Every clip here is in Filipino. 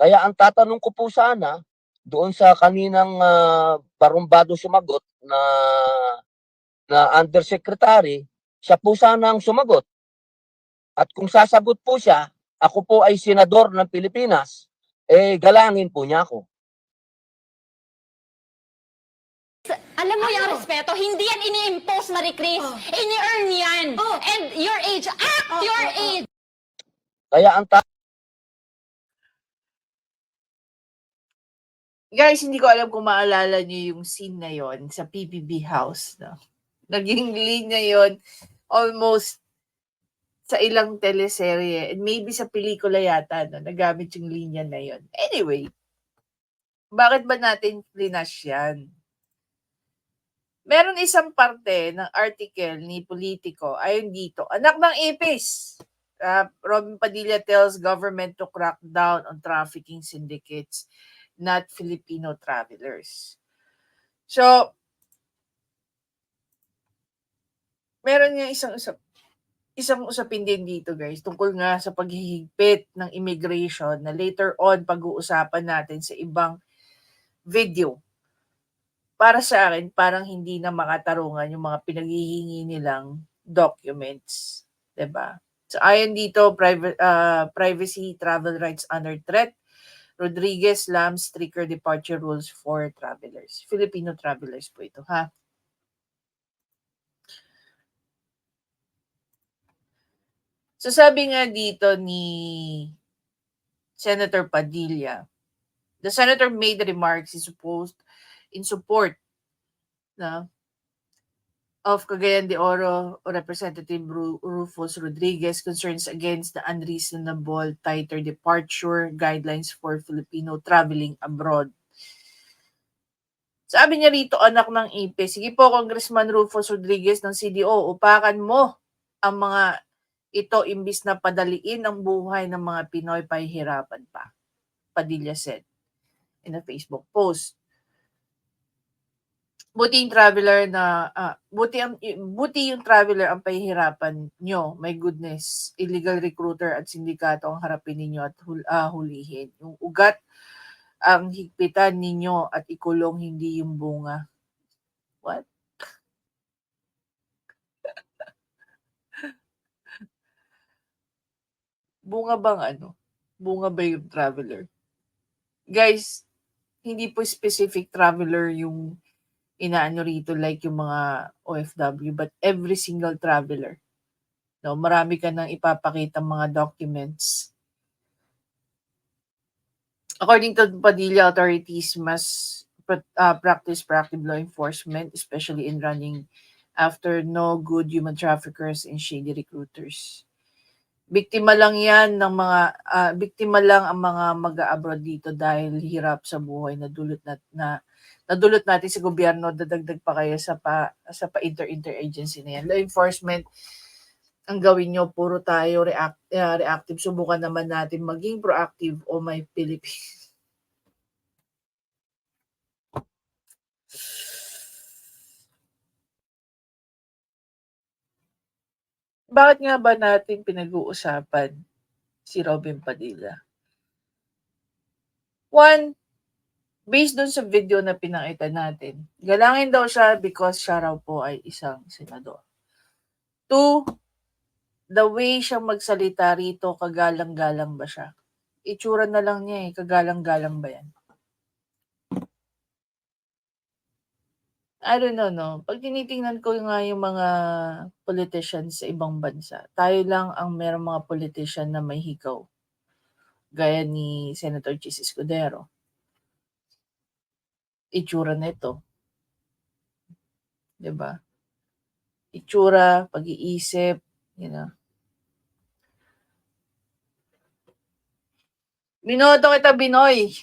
Kaya ang tatanong ko po sana, doon sa kaninang barumbado sumagot na undersecretary, siya po sana ang sumagot. At kung sasagot po siya, ako po ay senador ng Pilipinas, galangin po niya ako. Alam mo yung respeto, hindi yan ini-impose, Marie Chris. Ini-earn yan. And your age, act your age. Kaya ang Guys, hindi ko alam kung maalala niyo yung scene na yon sa PBB House. No? Naging linya yon almost sa ilang teleserye. And maybe sa pelikula yata, no? Nagamit yung linya na yon. Anyway, bakit ba natin flinash yan? Meron isang parte ng article ni Politico, ayon dito, anak ng ipis. Robin Padilla tells government to crack down on trafficking syndicates, not Filipino travelers. So, meron nga isang usapin din dito, guys, tungkol nga sa paghihigpit ng immigration na later on pag-uusapan natin sa ibang video. Para sa akin, parang hindi na makatarungan yung mga pinaghihingi nilang documents. Diba? So, ayon dito, privacy travel rights under threat. Rodriguez slams stricter departure rules for travelers. Filipino travelers po ito, ha? So, sabi nga dito ni Senator Padilla, the senator made remarks in support of Cagayan de Oro Representative Rufus Rodriguez concerns against the unreasonable tighter departure guidelines for Filipino traveling abroad. Sabi niya rito, anak ng ipe, sige po Congressman Rufus Rodriguez ng CDO, upakan mo ang mga ito imbis na padaliin ang buhay ng mga Pinoy, pahihirapan pa. Padilla said in a Facebook post. Buti yung traveler ang pahihirapan nyo. My goodness, illegal recruiter at sindikato ang harapin ninyo at hulihin. Yung ugat ang higpitan ninyo at ikulong, hindi yung bunga. What? Bunga bang ano? Bunga ba yung traveler? Guys, hindi po specific traveler yung inaano rito like yung mga OFW, but every single traveler. No, marami ka nang ipapakita mga documents. According to Padilla, authorities must practice proactive law enforcement, especially in running after no good human traffickers and shady recruiters. Biktima lang ang mga mag-abroad dito dahil hirap sa buhay na nadulot natin sa gobyerno, dadagdag pa kayo sa interagency na yan. Law enforcement ang gawin nyo, puro tayo reactive. Subukan naman natin maging proactive, o may Philippines. Bakit nga ba natin pinag-uusapan si Robin Padilla? One, based dun sa video na pinakita natin, galangin daw siya because siya raw po ay isang senador. Two, the way siya magsalita rito, kagalang-galang ba siya? Itsura na lang niya kagalang-galang ba yan? I don't know, no? Pag tinitingnan ko nga yung mga politicians sa ibang bansa, tayo lang ang merong mga politician na may hikaw. Gaya ni Senator Chis Escudero. Itsura nito. Diba? Itsura, pag-iisip, Binoto kita, Binoy.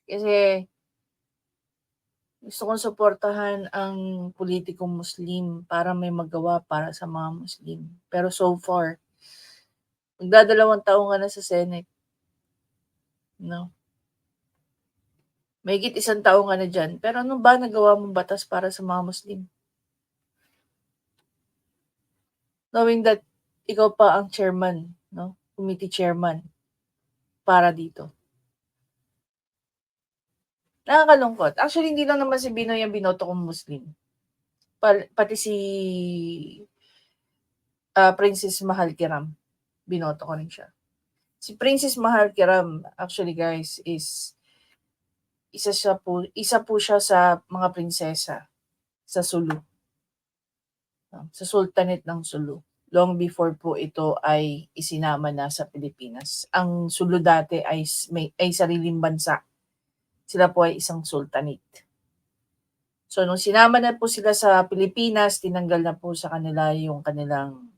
Kasi gusto kong suportahan ang politikong Muslim para may magawa para sa mga Muslim. Pero so far, magdadalawang taon ka na sa Senate. No? Mahigit isang taon ka na dyan. Pero ano ba nagawa mong batas para sa mga Muslim? Knowing that ikaw pa ang chairman, no? Committee chairman para dito. Nakakalungkot. Actually, hindi lang naman si Binoy ang binoto kong Muslim. Pati si Princess Mahal Kiram, binoto ko rin siya. Si Princess Mahal Kiram, actually guys, is isa po siya sa mga prinsesa sa Sulu. Sa Sultanate ng Sulu. Long before po ito ay isinama na sa Pilipinas. Ang Sulu dati ay sariling bansa. Sila po ay isang sultanate. So, nung sinama na po sila sa Pilipinas, tinanggal na po sa kanila yung kanilang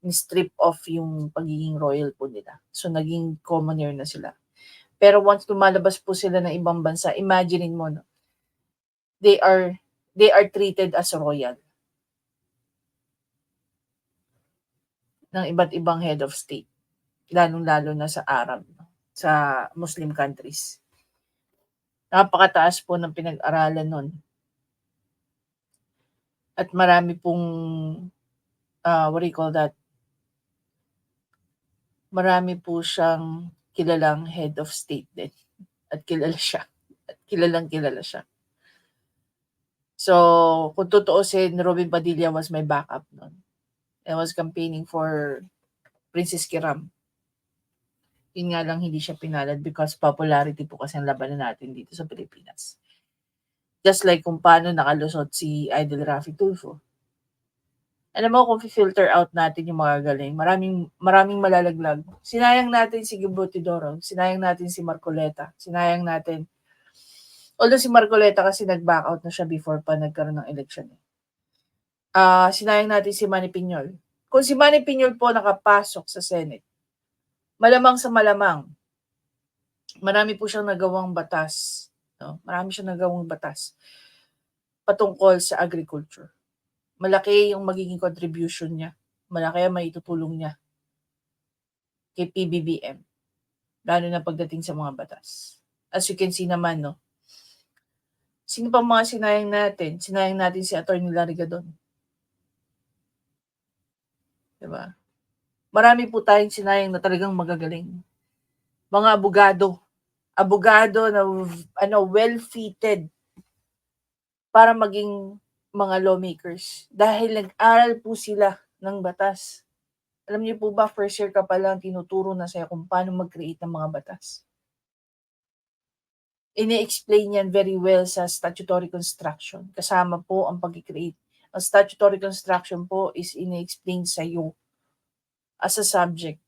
strip off yung pagiging royal po nila. So, naging commoner na sila. Pero once lumalabas po sila ng ibang bansa, imaginein mo, no, they are treated as royal ng iba't ibang head of state, lalong-lalo na sa Arab, no, sa Muslim countries. Napakataas po ng pinag-aralan nun. At marami pong, what do you call that? Marami po siyang kilalang head of state din. At kilala siya. At kilalang kilala siya. So, kung tutuusin, Robin Padilla was my backup nun. I was campaigning for Princess Kiram. Yun nga lang hindi siya pinalad because popularity po kasi ang labanan natin dito sa Pilipinas. Just like kung paano nakalusot si Idol Raffy Tulfo. Alam mo, kung filter out natin yung mga galing, maraming malalaglag. Sinayang natin si Gibo Teodoro, sinayang natin si Marcoleta, sinayang natin, although si Marcoleta kasi nag-back out na siya before pa nagkaroon ng election. Sinayang natin si Manny Piñol. Kung si Manny Piñol po nakapasok sa Senate, malamang sa malamang, marami po siyang nagawang batas. No? Marami siyang nagawang batas patungkol sa agriculture. Malaki yung magiging contribution niya. Malaki ang maitutulong niya kay PBBM. Lalo na pagdating sa mga batas. As you can see naman, no? Sino pa mga sinayang natin? Sinayang natin si Atty. Larry Gadon. Diba? Marami po tayong sinayang na talagang magagaling. Mga abogado. Abogado na well-fitted para maging mga lawmakers. Dahil nag-aral po sila ng batas. Alam niyo po ba, first year ka pa lang tinuturo na sa'yo kung paano mag-create ng mga batas. Ini-explain yan very well sa statutory construction. Kasama po ang pag-create. Ang statutory construction po is ini-explain sa iyo as a subject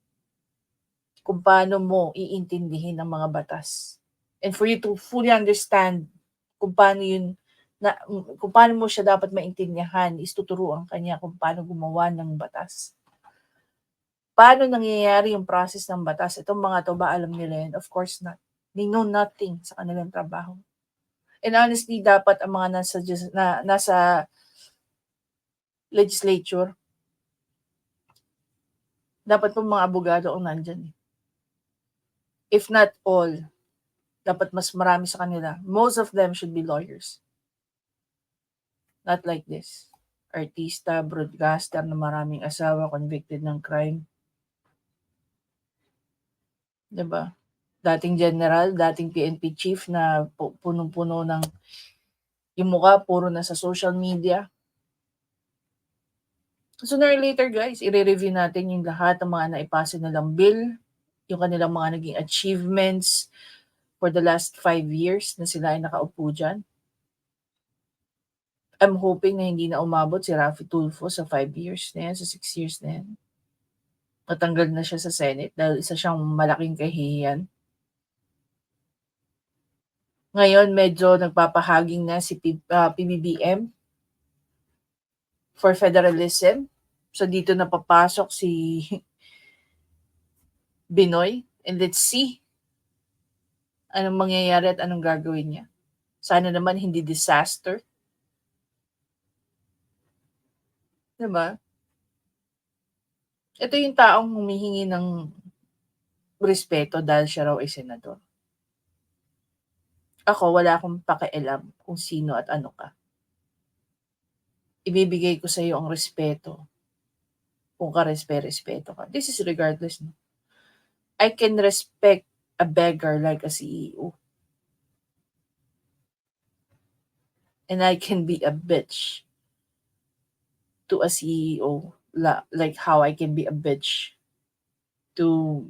kung paano mo iintindihin ang mga batas. And for you to fully understand kung paano kung paano mo siya dapat maintindihan, is tuturuan kanya kung paano gumawa ng batas. Paano nangyayari yung process ng batas? Itong mga to ba alam nila yan? Of course not. They know nothing sa kanilang trabaho. And honestly, dapat ang mga nasa legislature, dapat po mga abogado ang nandyan. If not all, dapat mas marami sa kanila. Most of them should be lawyers. Not like this. Artista, broadcaster na maraming asawa, convicted ng crime. Diba? Dating general, dating PNP chief na punong-puno ng yung mukha, puro na sa social media. Sooner or later, guys, i-review natin yung lahat ng mga naipasa nilang bill, yung kanilang mga naging achievements for the last 5 years na sila ay nakaupo dyan. I'm hoping na hindi na umabot si Raffy Tulfo sa 5 years na yan, sa 6 years na yan. Natanggal na siya sa Senate dahil isa siyang malaking kahihiyan. Ngayon, medyo nagpapahaging na si PBBM for federalism. So, dito na papasok si Binoy. And let's see anong mangyayari at anong gagawin niya. Sana naman hindi disaster. Diba? Ito yung taong humihingi ng respeto dahil siya raw ay senador. Ako, wala akong pakialam kung sino at ano ka. Ibibigay ko sa iyo ang respeto kung ka-respeto ka. This is regardless. No? I can respect a beggar like a CEO. And I can be a bitch to a CEO, like how I can be a bitch to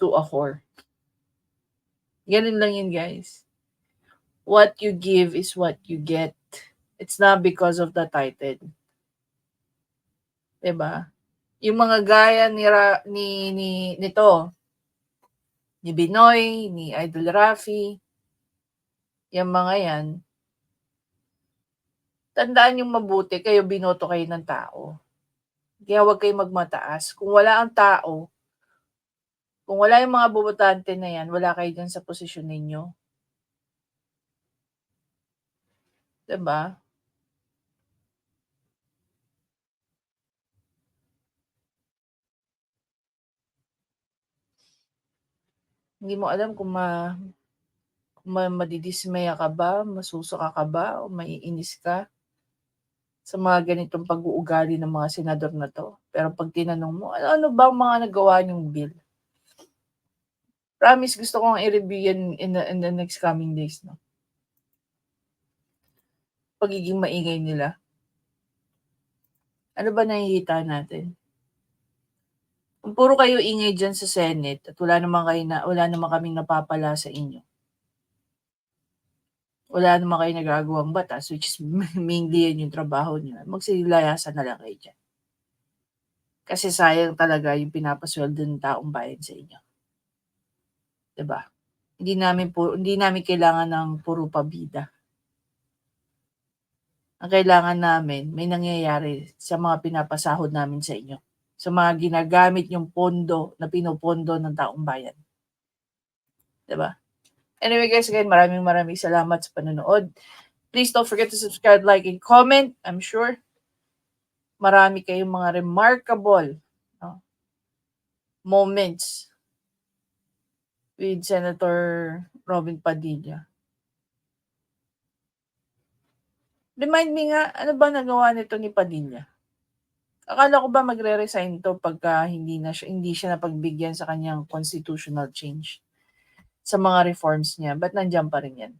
a whore. Ganun lang yun, guys. What you give is what you get. It's not because of the title. Diba? Yung mga gaya nito, ni Binoy, ni Idol Rafi, yung mga yan, tandaan yung mabuti, kayo binoto kayo ng tao. Kaya huwag kayo magmataas. Kung wala ang tao, kung wala yung mga bobotante na yan, wala kayo dyan sa posisyon ninyo. Diba? Hindi mo alam kung madidismaya ka ba, masusuka ka ba, o maiinis ka sa mga ganitong pag-uugali ng mga senador na to. Pero pag tinanong mo, ano ba ang mga nagawa niyong bill? Promise, gusto kong i-review yan in the next coming days. No? Pagiging maingay nila. Ano ba nakikita natin? Kung puro kayo ingay dyan sa Senate at wala naman kaming napapala sa inyo. Wala naman kayo nagagawang batas, which is mainly yan yung trabaho niyo. Magsilayasan na lang kayo dyan. Kasi sayang talaga yung pinapasweldo ng taong bayan sa inyo. Diba? Hindi namin kailangan ng puro pabida. Ang kailangan namin, may nangyayari sa mga pinapasahod namin sa inyo. Sa mga ginagamit yung pondo na pinupondo ng taong bayan. Diba? Anyway guys, again, maraming salamat sa panonood. Please don't forget to subscribe, like, and comment. I'm sure marami kayong mga remarkable moments with Senator Robin Padilla. Remind me nga, ano ba nagawa nito ni Padilla? Akala ko ba magre-resign to pagka hindi siya napagbigyan sa kanyang constitutional change sa mga reforms niya? Ba't nandiyan pa rin yan?